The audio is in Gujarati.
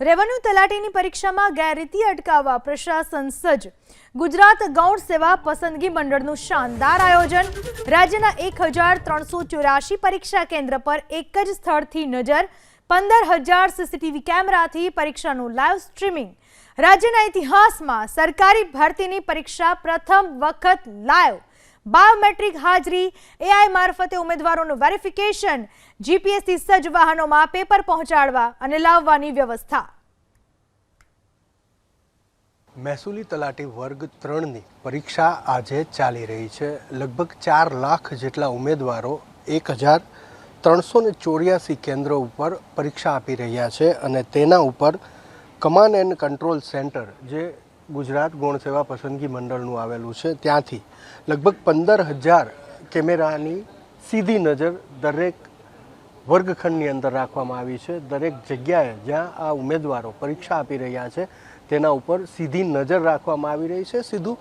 રેવન્યુ તલાટીની પરીક્ષામાં ગેરરીતિ અટકાવવા પ્રશાસન સજ્જ। ગુજરાત ગૌણ સેવા પસંદગી મંડળનું શાનદાર આયોજન। રાજ્યના 1384 પરીક્ષા કેન્દ્ર પર એક જ સ્થળથી નજર। 15,000 સીસીટીવી કેમેરાથી પરીક્ષાનું લાઈવ સ્ટ્રીમિંગ। રાજ્યના ઇતિહાસમાં સરકારી ભરતીની પરીક્ષા પ્રથમ વખત લાઈવ। બાયોમેટ્રિક હાજરી, એઆઈ મારફતે ઉમેદવારોનું વેરિફિકેશન, જીપીએસથી સજ્જ વાહનોમાં પેપર પહોંચાડવા અને લાવવાની વ્યવસ્થા। મહેસૂલી તલાટી વર્ગ 3ની પરીક્ષા આજે ચાલી રહી છે। લગભગ 4 લાખ જેટલા ઉમેદવારો 1384 કેન્દ્રો ઉપર પરીક્ષા આપી રહ્યા છે અને તેના ઉપર કમાન્ડ એન્ડ કંટ્રોલ સેન્ટર જે ગુજરાત ગૌણ સેવા પસંદગી મંડળનું આવેલું છે ત્યાંથી લગભગ 15,000 કેમેરાની સીધી નજર દરેક વર્ગખંડની અંદર રાખવામાં આવી છે। દરેક જગ્યાએ જ્યાં આ ઉમેદવારો પરીક્ષા આપી રહ્યા છે તેના ઉપર સીધી નજર રાખવામાં આવી રહી છે। સીધું